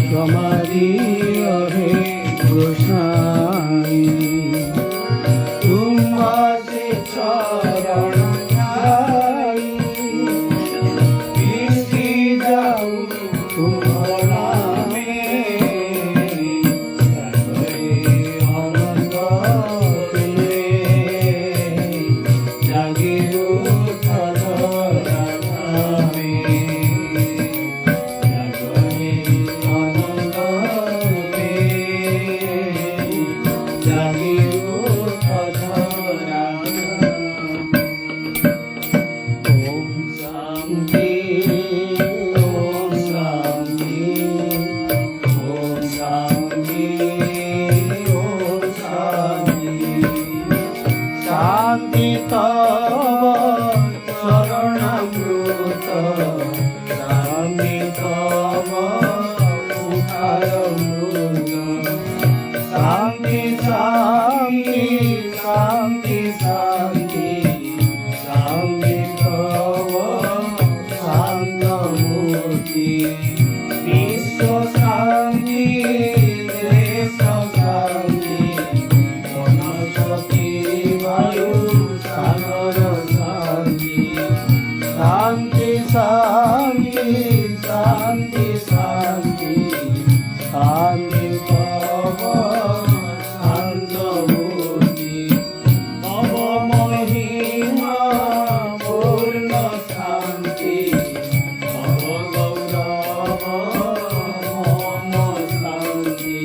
क्षमा दियो हे गोसाई तुम्हारे चरण आई इसकी जाऊं तुम्हारा शांति तव शरणामृत शांति तव उद्धारमृत शांति शांति शांति शांति शांति तव शान्तमूर्ति विश्व शांति देश शांति वनस्पति वायु सागर शांति शांति शांति शांति शांति शांति तव शान्तमूर्ति तव महिमा पूर्ण शांति तव गौरव मम शांति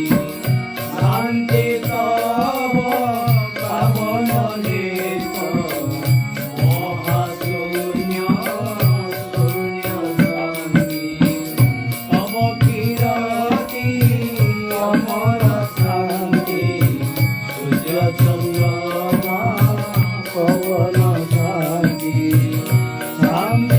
शांति तव पावन देव महाशून्य शून्य शांति तव कीर्ति अमर शांति सूर्य चंद्रमा पवन शांति शांति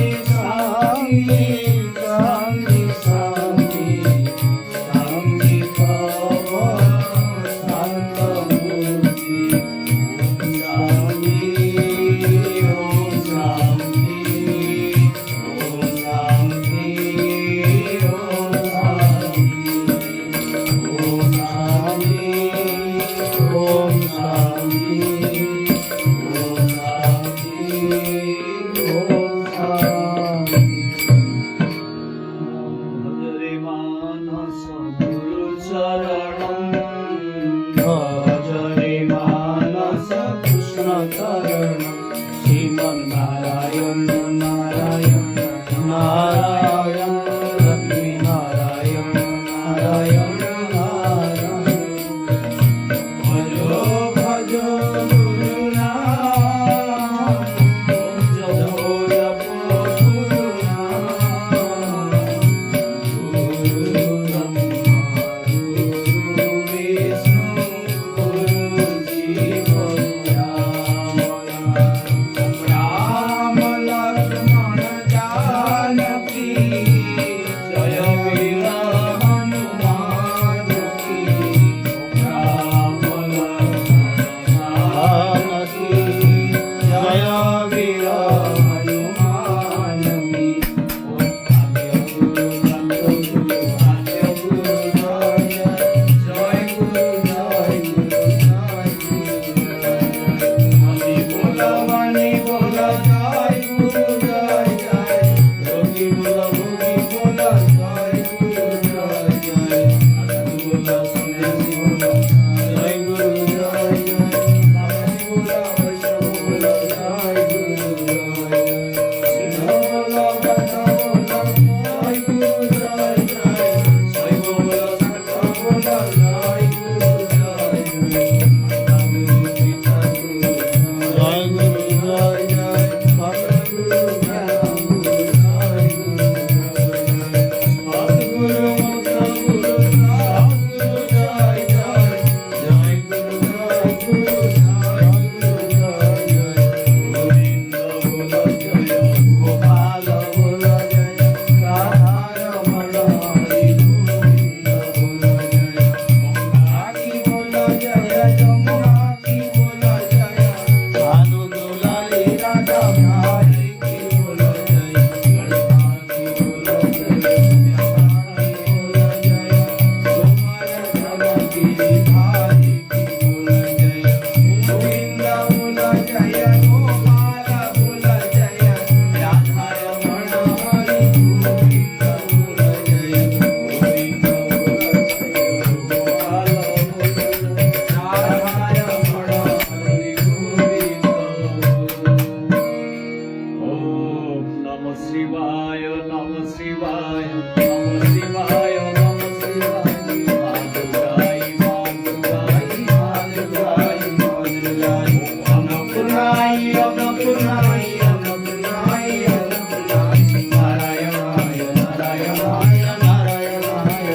शिवाय नम शिवाय नम शिवाय नम शिवाय माधुराई माधुराई माधुराई माधुराई अन्नपूर्णाई अन्नपूर्णाई अन्नपूर्णाई अन्नपूर्णाई नारायणाय नारायणाय नारायणाय नारायणाय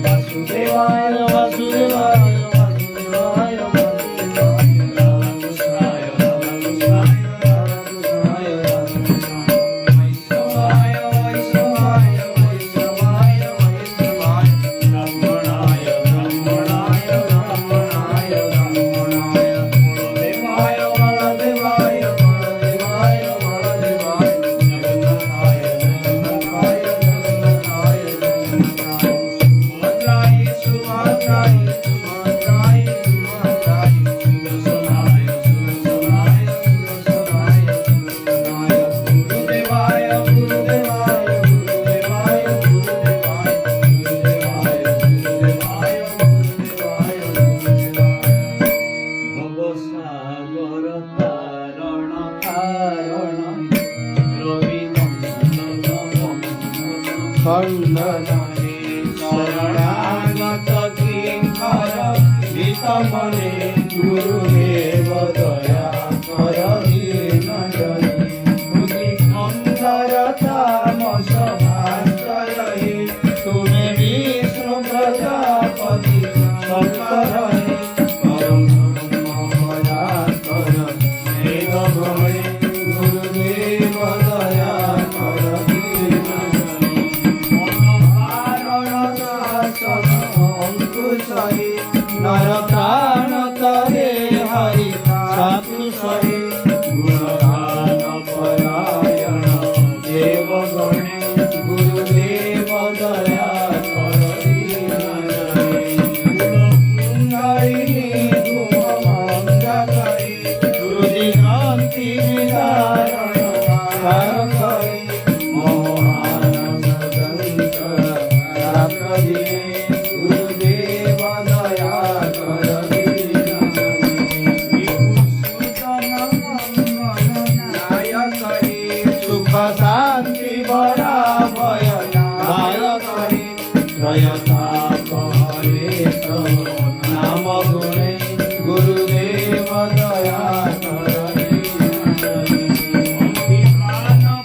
वासुदेवाय वासुदेवाय शरणागत किंकर वितमने गुरुदेव दया कर बुद्धि खंडरता मसभाश्रये तुम्हें विष्णु प्रजापति शंकर परम कर वेद भणे गुरुदेव दया कर नर प्राण करे हरि साधु सहि गुणगान परायण देव गणे गुरुदेव दया कर हृदय ग्रंथि विदारण मोहन गुरुदेव दया कर सुख शांति बड़ा भय नायक त्रयता हरे नाम गुणे गुरुदेव दया कर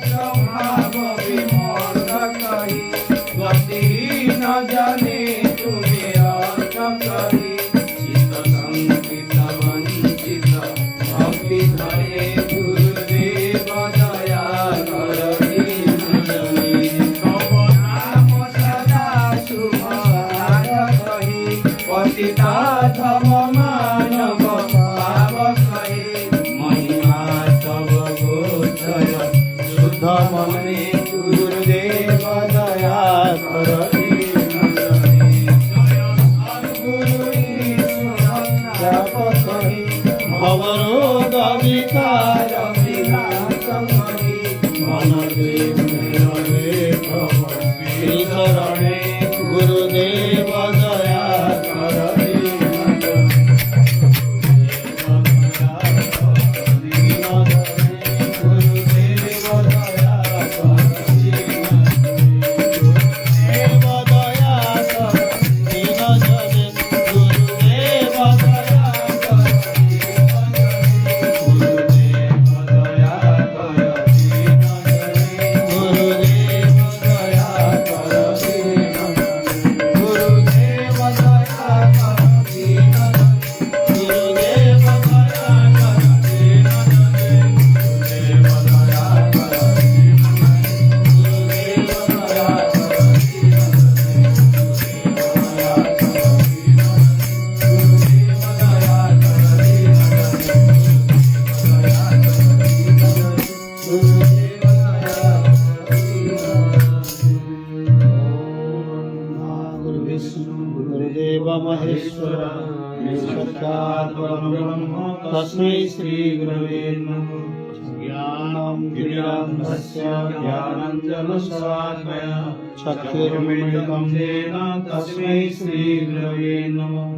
प्रभाव विमोद कही गति न जाने तुम्हें अर्थ करी चित संकित वंचित भक्ति धरे गुरुदेव दया कर पतिता धम मानव पाव कहे महिमा तब गोचर शुद्ध मने गुरुदेव दया कर भवरोग विकार विनाश मन शरणे गुरुदेव दया कर महेश्वर साक्षात् परब्रह्म तस्मै श्री गुरवे नमः। ज्ञानं गिरिरान्धस्य ज्ञानाञ्जनशलाकया चक्षुर्मिलितं येन तस्मै श्री गुरवे नमः।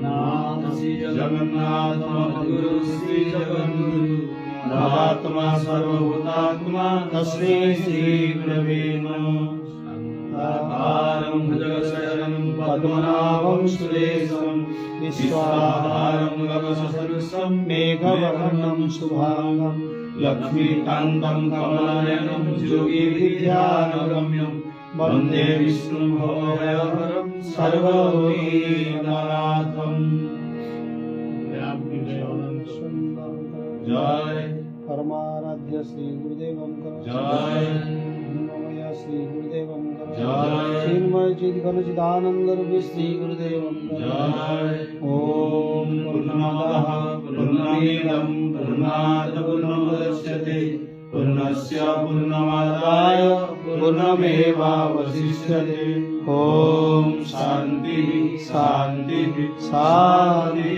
नाथ श्री जगन्नाथ गुरु श्री जगद्गुरु महात्मा सर्वभूतात्मा तस्मै श्रीगुरवे नमः आकारं भुजगशयनं पद्मनाभं सुरेशं विश्वाधारं गगनसदृशं मेघवर्णं शुभांगं लक्ष्मीकान्तं कमलनयनं योगिविद्यानगम्यं वन्दे विष्णुं भवभयहरं सर्वलोकनाथं। जय परमाराध्य श्री गुरुदेवं जय श्री गुरुदेवं जय चिन्मय चिद घन चिदानंद रूपी श्री गुरुदेवं जय ओम पूर्णमदः पूर्णमिदं पूर्णात् पूर्णमुदच्यते पूर्णस्य पूर्णमादाय पूर्णमेवावशिष्यते। ओम शांति शांति शांति।